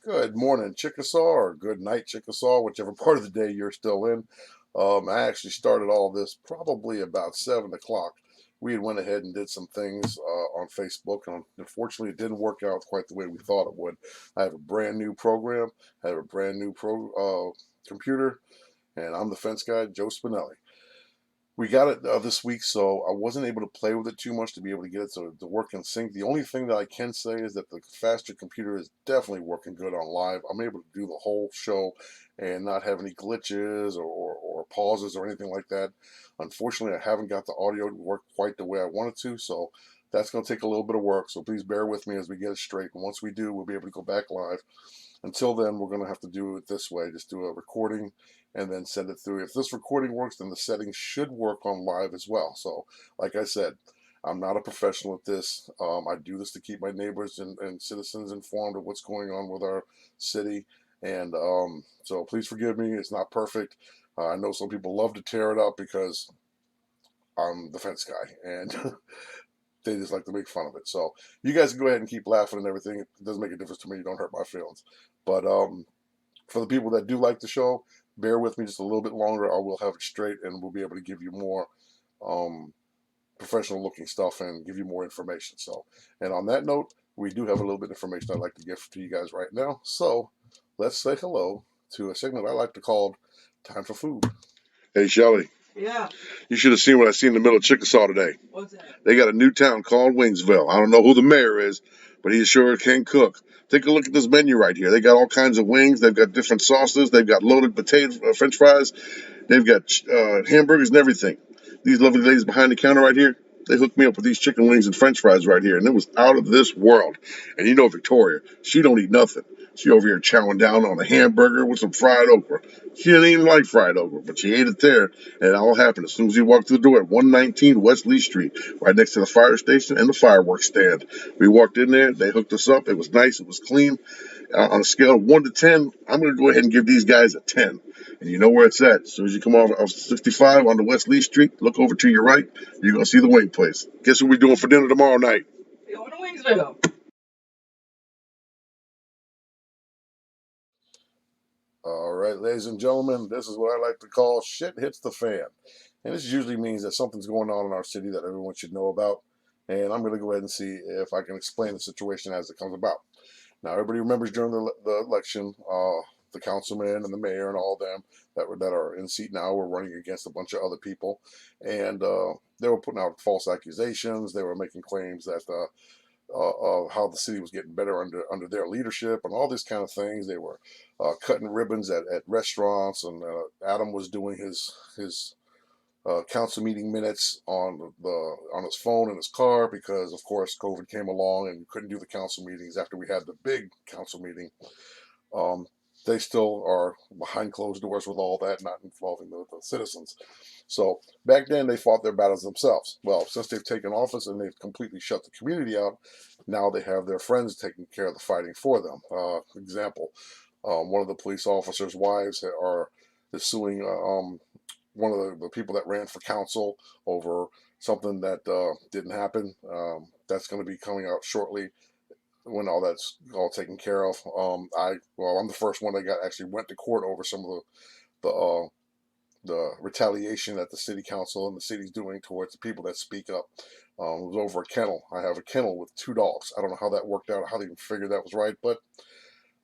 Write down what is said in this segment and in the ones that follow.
Good morning, Chickasaw, or good night, Chickasaw, whichever part of the day you're still in. I actually started all this probably about 7 o'clock. We had went ahead and did some things on Facebook, and unfortunately, it didn't work out quite the way we thought it would. I have a brand new program, I have a brand new computer, and I'm the fence guy, Joe Spinelli. We got it this week, so I wasn't able to play with it too much to be able to get it to work in sync. The only thing that I can say is that the faster computer is definitely working good on live. I'm able to do the whole show and not have any glitches or pauses or anything like that. Unfortunately, I haven't got the audio to work quite the way I wanted to, so that's going to take a little bit of work. So please bear with me as we get it straight. And once we do, we'll be able to go back live. Until then, we're going to have to do it this way. Just do a recording and then send it through. If this recording works, then the settings should work on live as well. So, like I said, I'm not a professional at this. I do this to keep my neighbors and citizens informed of what's going on with our city. And so please forgive me. It's not perfect. I know some people love to tear it up because I'm the fence guy. And they just like to make fun of it. So you guys can go ahead and keep laughing and everything. It doesn't make a difference to me. You don't hurt my feelings. But for the people that do like the show, bear with me just a little bit longer. I will have it straight, and we'll be able to give you more professional looking stuff and give you more information. So, and on that note, we do have a little bit of information I'd like to give to you guys right now. So let's say hello to a segment I like to call Time for Food. Hey, Shelly, Yeah. you should have seen what I seen in the middle of Chickasaw today. What's that? They got a new town called Wingsville. I don't know who the mayor is, but he sure can cook. Take a look at this menu right here. They got all kinds of wings. They've got different sauces. They've got loaded potatoes, French fries. They've got hamburgers and everything. These lovely ladies behind the counter right here, they hooked me up with these chicken wings and French fries right here, and it was out of this world. And you know Victoria, she don't eat nothing. She over here chowing down on a hamburger with some fried okra. She didn't even like fried okra, but she ate it there, and it all happened as soon as you walked through the door at 119 West Lee Street, right next to the fire station and the fireworks stand. We walked in there, they hooked us up. It was nice, it was clean. On a scale of 1 to 10, I'm going to go ahead and give these guys a 10. And you know where it's at. As soon as you come off of 65 onto West Lee Street, look over to your right, you're going to see the wing place. Guess what we're doing for dinner tomorrow night? Going to Wingsville. All right, ladies and gentlemen, this is what I like to call shit hits the fan. And this usually means that something's going on in our city that everyone should know about. And I'm going to go ahead and see if I can explain the situation as it comes about. Now, everybody remembers during the election, the councilman and the mayor and all of them that are in seat now were running against a bunch of other people. And they were putting out false accusations. They were making claims that of how the city was getting better under their leadership and all these kind of things. They were cutting ribbons at restaurants, and Adam was doing his council meeting minutes on his phone in his car because, of course, COVID came along and you couldn't do the council meetings after we had the big council meeting. Um, they still are behind closed doors with all that, not involving the citizens. So back then they fought their battles themselves. Well, since they've taken office and they've completely shut the community out, now they have their friends taking care of the fighting for them. Example, one of the police officers' wives is suing one of the people that ran for council over something that didn't happen. That's going to be coming out shortly when all that's all taken care of. I'm the first one that actually went to court over some of the retaliation that the city council and the city's doing towards the people that speak up. It was over a kennel. I have a kennel with 2 dogs. I don't know how that worked out, how they even figured that was right, but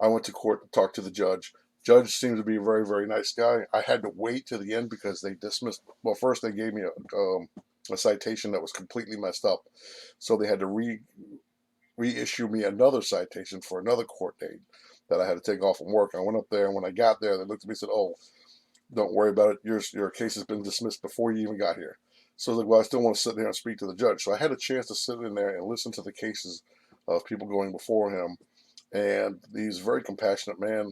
I went to court to talk to the judge. Judge seems to be a very, very nice guy. I had to wait to the end because they dismissed. Well, first they gave me a citation that was completely messed up, so they had to reissue me another citation for another court date that I had to take off from work. I went up there, and when I got there, they looked at me and said, "Oh, don't worry about it. Your case has been dismissed before you even got here." So I was like, "Well, I still want to sit there and speak to the judge." So I had a chance to sit in there and listen to the cases of people going before him. And he's a very compassionate man,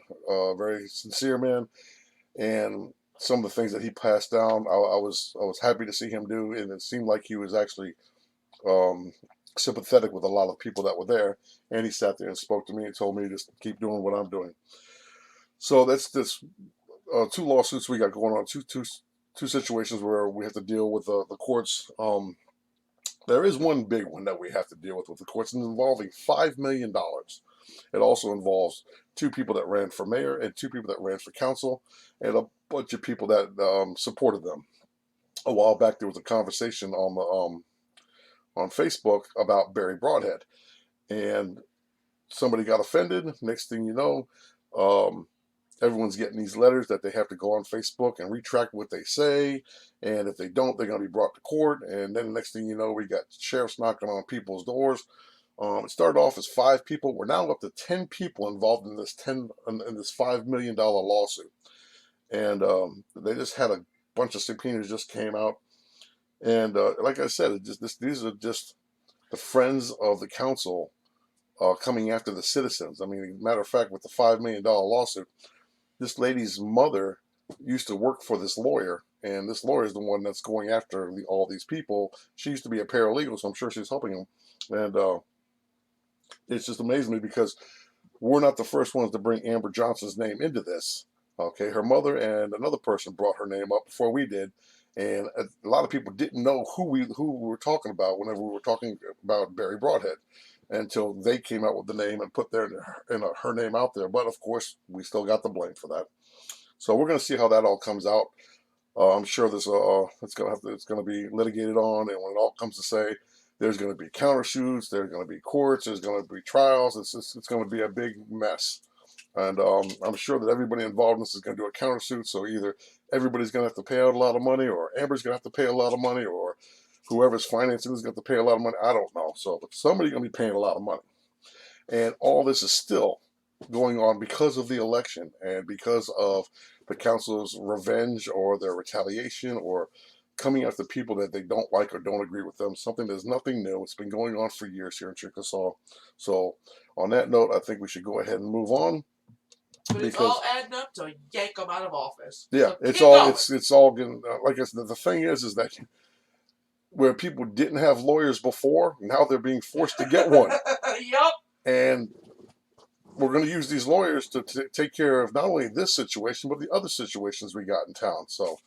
very sincere man, and some of the things that he passed down, I was happy to see him do, and it seemed like he was actually um, sympathetic with a lot of people that were there. And he sat there and spoke to me and told me to just keep doing what I'm doing. So that's this 2 lawsuits we got going on, two situations where we have to deal with the courts. There is one big one that we have to deal with the courts, involving $5 million. It also involves 2 people that ran for mayor and 2 people that ran for council, and a bunch of people that supported them. A while back, there was a conversation on Facebook about Barry Broadhead, and somebody got offended. Next thing you know, um, everyone's getting these letters that they have to go on Facebook and retract what they say, and if they don't, they're going to be brought to court. And then the next thing you know, we got sheriffs knocking on people's doors. It started off as 5 people. We're now up to 10 people involved in this $5 million lawsuit, and they just had a bunch of subpoenas just came out. And like I said, these are just the friends of the council coming after the citizens. I mean, matter of fact, with the $5 million lawsuit, this lady's mother used to work for this lawyer, and this lawyer is the one that's going after all these people. She used to be a paralegal, so I'm sure she's helping them. And it's just amazing me because we're not the first ones to bring Amber Johnson's name into this. Okay, her mother and another person brought her name up before we did, and a lot of people didn't know who we were talking about whenever we were talking about Barry Broadhead, until they came out with the name and put her name out there. But of course, we still got the blame for that. So we're going to see how that all comes out. I'm sure this it's going to be litigated on, and when it all comes to say, there's going to be countersuits, there's going to be courts, there's going to be trials. It's going to be a big mess, and I'm sure that everybody involved in this is going to do a countersuit. So either everybody's going to have to pay out a lot of money, or Amber's going to have to pay a lot of money, or whoever's financing is going to pay a lot of money. I don't know. So, but somebody's going to be paying a lot of money, and all this is still going on because of the election and because of the council's revenge or their retaliation or coming after people that they don't like or don't agree with them. Something that's nothing new. It's been going on for years here in Chickasaw. So on that note, I think we should go ahead and move on. But it's all adding up to yank them out of office. Yeah, so it's all getting like I said. The thing is that where people didn't have lawyers before, now they're being forced to get one. Yup. And we're going to use these lawyers to take care of not only this situation, but the other situations we got in town. So,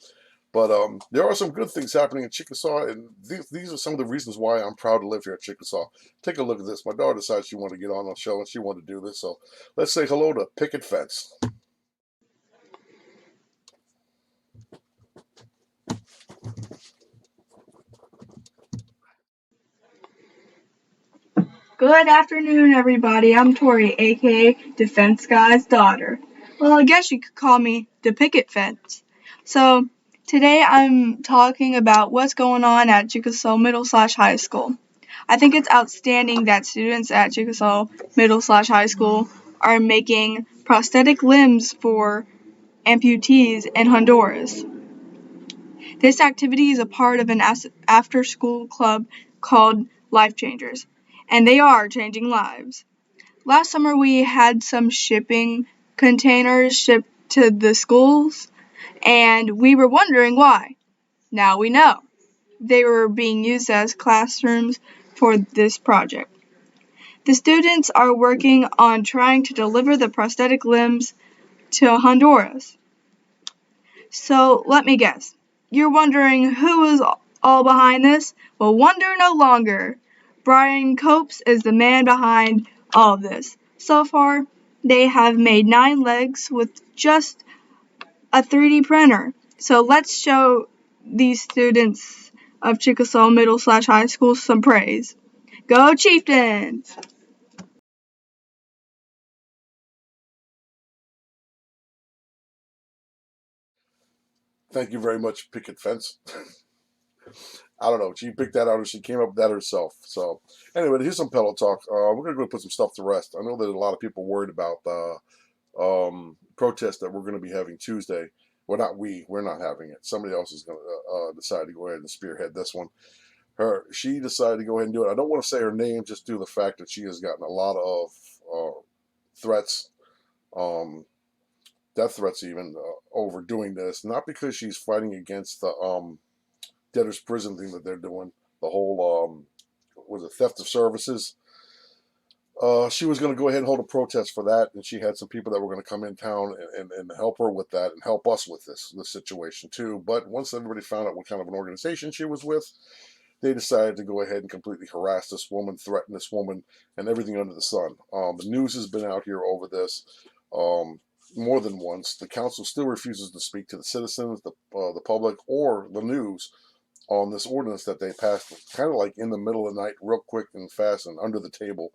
but there are some good things happening in Chickasaw, and these are some of the reasons why I'm proud to live here at Chickasaw. Take a look at this. My daughter decided she wanted to get on the show, and she wanted to do this. So let's say hello to Picket Fence. Good afternoon, everybody. I'm Tori, aka Defense Guy's daughter. Well, I guess you could call me the Picket Fence. So, today I'm talking about what's going on at Chickasaw Middle/High School. I think it's outstanding that students at Chickasaw Middle/High School are making prosthetic limbs for amputees in Honduras. This activity is a part of an after-school club called Life Changers, and they are changing lives. Last summer we had some shipping containers shipped to the schools, and we were wondering why. Now we know. They were being used as classrooms for this project. The students are working on trying to deliver the prosthetic limbs to Honduras. So let me guess. You're wondering who is all behind this? Well, wonder no longer. Brian Copes is the man behind all of this. So far, they have made 9 legs with just a 3D printer. So let's show these students of Chickasaw Middle/High School some praise. Go Chieftains! Thank you very much, Picket Fence. I don't know. She picked that out or she came up with that herself. So anyway, here's some pillow talk. We're going to go put some stuff to rest. I know there's a lot of people worried about the protest that we're going to be having Tuesday. Well, we're not having it. Somebody else is going to decide to go ahead and spearhead this one. She decided to go ahead and do it. I don't want to say her name just due to the fact that she has gotten a lot of threats, death threats even, over doing this. Not because she's fighting against the debtor's prison thing that they're doing, the whole was it theft of services. She was going to go ahead and hold a protest for that, and she had some people that were going to come in town and help her with that and help us with this situation too. But once everybody found out what kind of an organization she was with, they decided to go ahead and completely harass this woman, threaten this woman, and everything under the sun. The news has been out here over this more than once. The council still refuses to speak to the citizens, the public, or the news on this ordinance that they passed kind of like in the middle of the night, real quick and fast and under the table.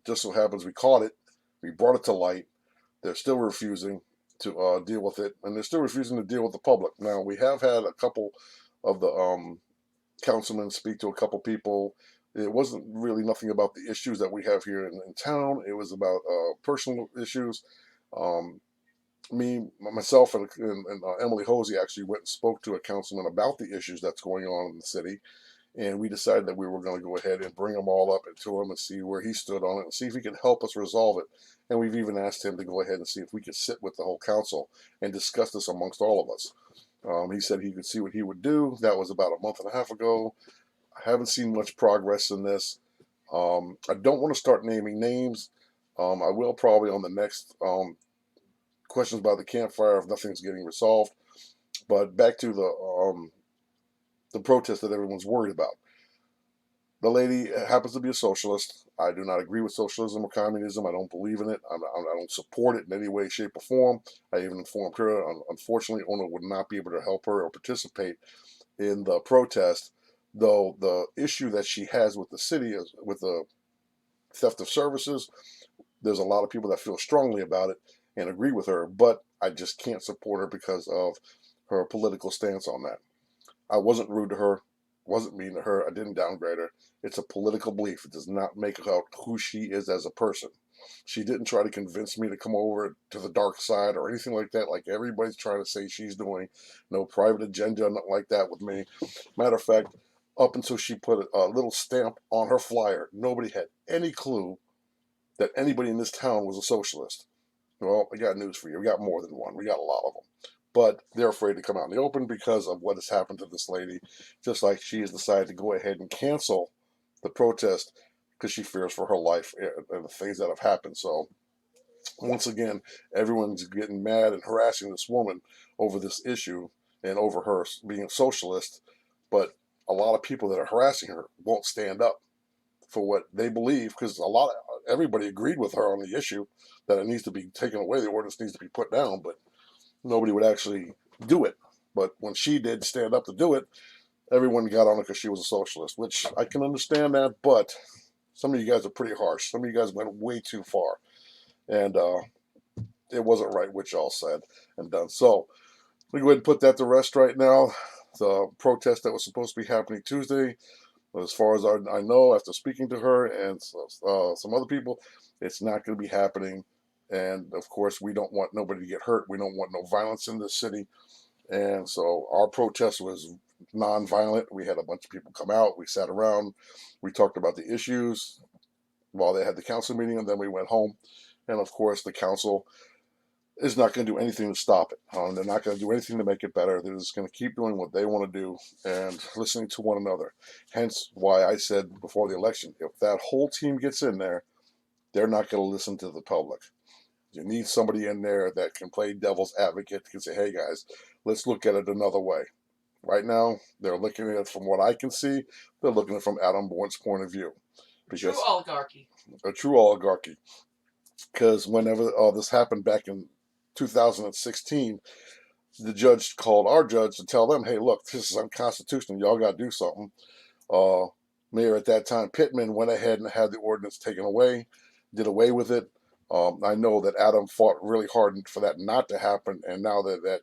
Just so happens we caught it. We brought it to light. They're still refusing to deal with it, and they're still refusing to deal with the public. Now, we have had a couple of the councilmen speak to a couple people. It wasn't really nothing about the issues that we have here in town. It was about personal issues. Myself, and Emily Hosey actually went and spoke to a councilman about the issues that's going on in the city, and we decided that we were going to go ahead and bring them all up to him and see where he stood on it and see if he could help us resolve it. And we've even asked him to go ahead and see if we could sit with the whole council and discuss this amongst all of us. He said he could see what he would do. That was about a month and a half ago. I haven't seen much progress in this. I don't want to start naming names. I will probably on the next questions about the campfire if nothing's getting resolved. But back to the protest that everyone's worried about. The lady happens to be a socialist. I do not agree with socialism or communism. I don't believe in it. I don't support it in any way, shape, or form. I even informed her. Unfortunately, Ona would not be able to help her or participate in the protest, though the issue that she has with the city is with the theft of services. There's a lot of people that feel strongly about it and agree with her, but I just can't support her because of her political stance on that. I wasn't rude to her, wasn't mean to her, I didn't downgrade her. It's a political belief. It does not make out who she is as a person. She didn't try to convince me to come over to the dark side or anything like that, like everybody's trying to say she's doing. No private agenda, nothing like that with me. Matter of fact, up until she put a little stamp on her flyer, nobody had any clue that anybody in this town was a socialist. Well, I got news for you. We got more than one. We got a lot of them. But they're afraid to come out in the open because of what has happened to this lady, just like she has decided to go ahead and cancel the protest because she fears for her life and the things that have happened. So, once again, everyone's getting mad and harassing this woman over this issue and over her being a socialist, but a lot of people that are harassing her won't stand up for what they believe, because everybody agreed with her on the issue that it needs to be taken away, the ordinance needs to be put down, but nobody would actually do it. But when she did stand up to do it, everyone got on it because she was a socialist, which I can understand that, but some of you guys are pretty harsh. Some of you guys went way too far, and it wasn't right what y'all said and done. So we go ahead and put that to rest right now. The protest that was supposed to be happening Tuesday, as far as I know, after speaking to her and some other people, it's not going to be happening. And of course, we don't want nobody to get hurt. We don't want no violence in this city. And so our protest was non-violent. We had a bunch of people come out. We sat around. We talked about the issues while they had the council meeting, and then we went home. And of course, the council is not going to do anything to stop it. They're not going to do anything to make it better. They're just going to keep doing what they want to do and listening to one another. Hence why I said before the election, if that whole team gets in there, they're not going to listen to the public. You need somebody in there that can play devil's advocate, can say, hey guys, let's look at it another way. Right now, they're looking at it from what I can see, they're looking at it from Adam Bourne's point of view. True oligarchy. A true oligarchy. Because whenever this happened back in 2016, the judge called our judge to tell them, hey, look, this is unconstitutional. Y'all got to do something. Mayor at that time, Pittman, went ahead and had the ordinance taken away, did away with it. I know that Adam fought really hard for that not to happen, and now that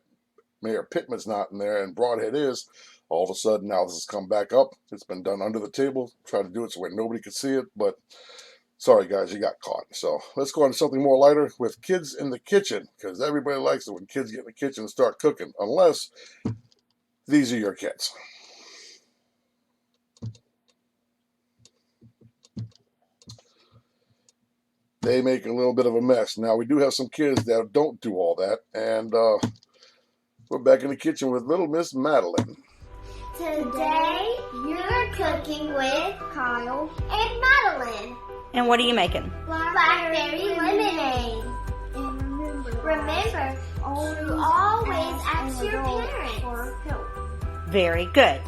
Mayor Pittman's not in there and Broadhead is, all of a sudden now this has come back up. It's been done under the table. Try to do it so where nobody could see it, but sorry guys, you got caught. So let's go on to something more lighter with kids in the kitchen, because everybody likes it when kids get in the kitchen and start cooking, unless these are your kids. They make a little bit of a mess. Now, we do have some kids that don't do all that, and we're back in the kitchen with little Miss Madeline. Today, you're cooking with Kyle and Madeline. And what are you making? Blackberry lemonade. Remember to always ask your parents for help. Very good.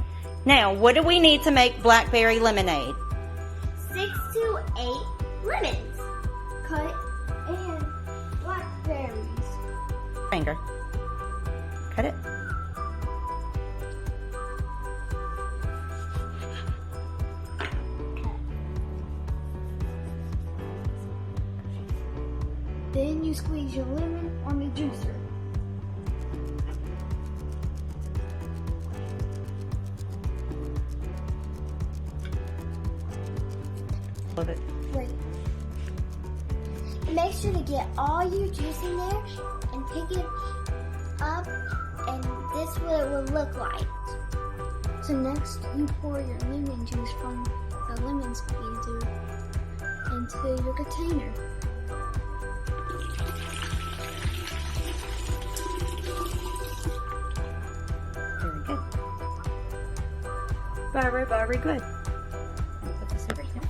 Now, what do we need to make blackberry lemonade? 6 to 8 lemons cut and blackberries. Finger. Cut it. Then you squeeze your lemon on the juicer. Love it. Wait. Make sure to get all your juice in there and pick it up, and this is what it will look like. So next you pour your lemon juice from the lemon squeezer into your container. Very good. Very, very good. Put this over here.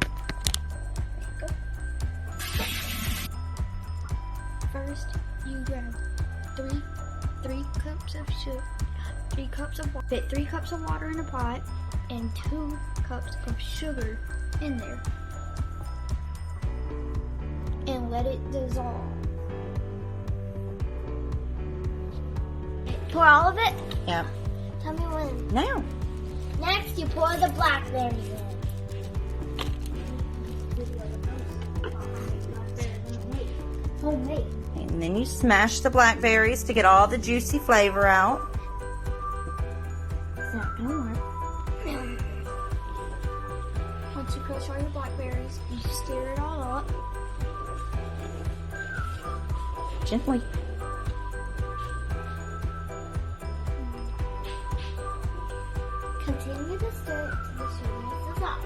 First, you grab three cups of sugar, 3 cups of water. Fit 3 cups of water in a pot and 2 cups of sugar in there, and let it dissolve. Pour all of it. Yep. Tell me when. Now. Next, you pour the blackberries in. Homemade. And then you smash the blackberries to get all the juicy flavor out. It's not gonna work. Once you crush all your blackberries, you stir it all up. Gently. Continue to stir it till the sugar mixes up.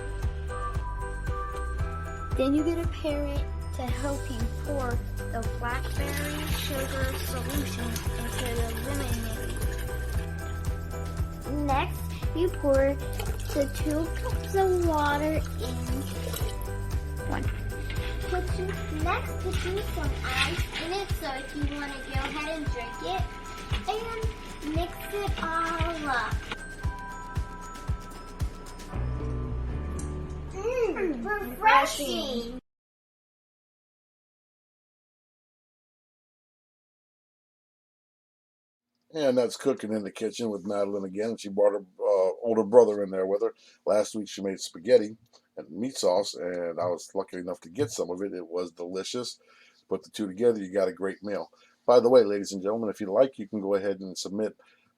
Then you get a parrot to help you pour the blackberry sugar solution into the lemonade. Next, you pour the 2 cups of water in. Next, put some ice in it, so if you want to go ahead and drink it, and mix it all up. Refreshing. And that's cooking in the kitchen with Madeline again. She brought her older brother in there with her. Last week she made spaghetti and meat sauce, and I was lucky enough to get some of it. It was delicious. Put the two together, you got a great meal. By the way, ladies and gentlemen, if you like, you can go ahead and submit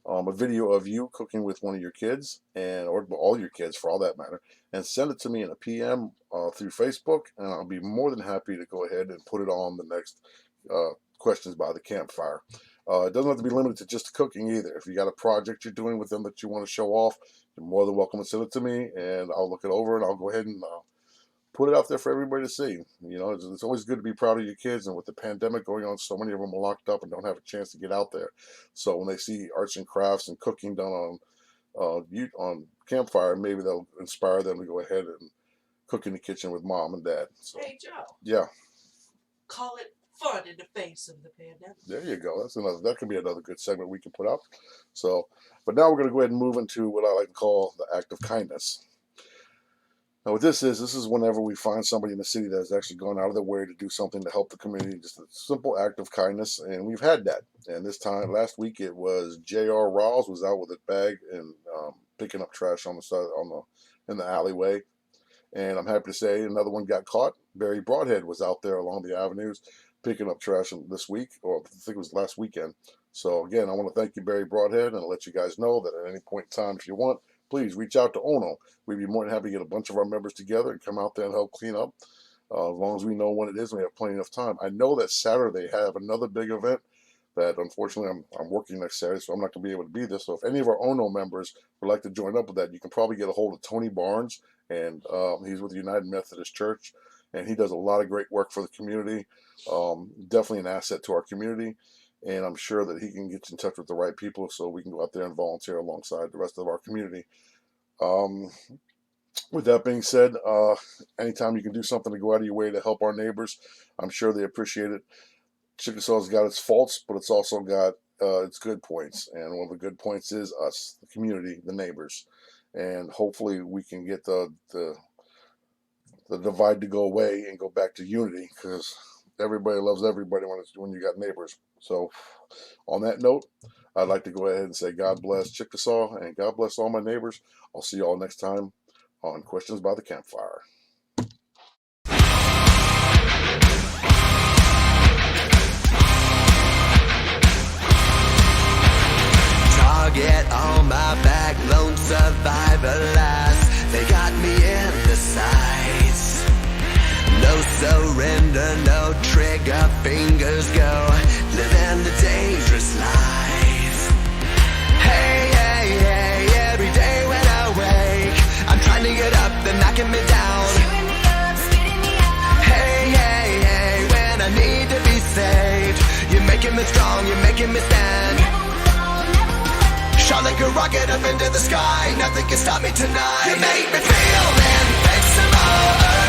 a video of you cooking with one of your kids, or all your kids for all that matter, and send it to me in a PM through Facebook, and I'll be more than happy to go ahead and put it on the next questions by the campfire. It doesn't have to be limited to just cooking either. If you got a project you're doing with them that you want to show off, you're more than welcome to send it to me, and I'll look it over and I'll go ahead and put it out there for everybody to see. You know, it's always good to be proud of your kids, and with the pandemic going on, so many of them are locked up and don't have a chance to get out there. So when they see arts and crafts and cooking done on Campfire, maybe they'll inspire them to go ahead and cook in the kitchen with mom and dad. So, Hey, Joe. yeah. Call it fun in the face of the pandemic. There you go. That could be another good segment we can put out. So, but now we're going to go ahead and move into what I like to call the act of kindness. Now, what this is whenever we find somebody in the city that has actually gone out of their way to do something to help the community, just a simple act of kindness, and we've had that. And this time, last week, it was J.R. Rawls was out with a bag and picking up trash on the side in the alleyway. And I'm happy to say another one got caught. Barry Broadhead was out there along the avenues picking up trash this week, or I think it was last weekend. So again, I want to thank you, Barry Broadhead, and let you guys know that at any point in time, if you want, please reach out to Ono. We'd be more than happy to get a bunch of our members together and come out there and help clean up. As long as we know when it is, and we have plenty of time. I know that Saturday they have another big event that unfortunately I'm working next Saturday, so I'm not going to be able to be there. So if any of our Ono members would like to join up with that, you can probably get a hold of Tony Barnes, and he's with the United Methodist Church, and he does a lot of great work for the community. Definitely an asset to our community, and I'm sure that he can get you in touch with the right people so we can go out there and volunteer alongside the rest of our community. With that being said, anytime you can do something to go out of your way to help our neighbors, I'm sure they appreciate it. Chickasaw has got its faults, but it's also got its good points, and one of the good points is us, the community, the neighbors, and hopefully we can get the divide to go away and go back to unity, because everybody loves everybody when you got neighbors. So on that note, I'd like to go ahead and say God bless Chickasaw and God bless all my neighbors. I'll see you all next time on Questions by the Campfire. Target on my back, lone survivor last. They got me in the sights. No surrender, no trigger, fingers go. Living the dangerous life. Hey, hey, hey, every day when I wake, I'm trying to get up, they're knocking me down. Chewing me up, spitting me out. Hey, hey, hey, when I need to be saved, you're making me strong, you're making me stand. Shot like a rocket up into the sky. Nothing can stop me tonight. You make me feel invincible.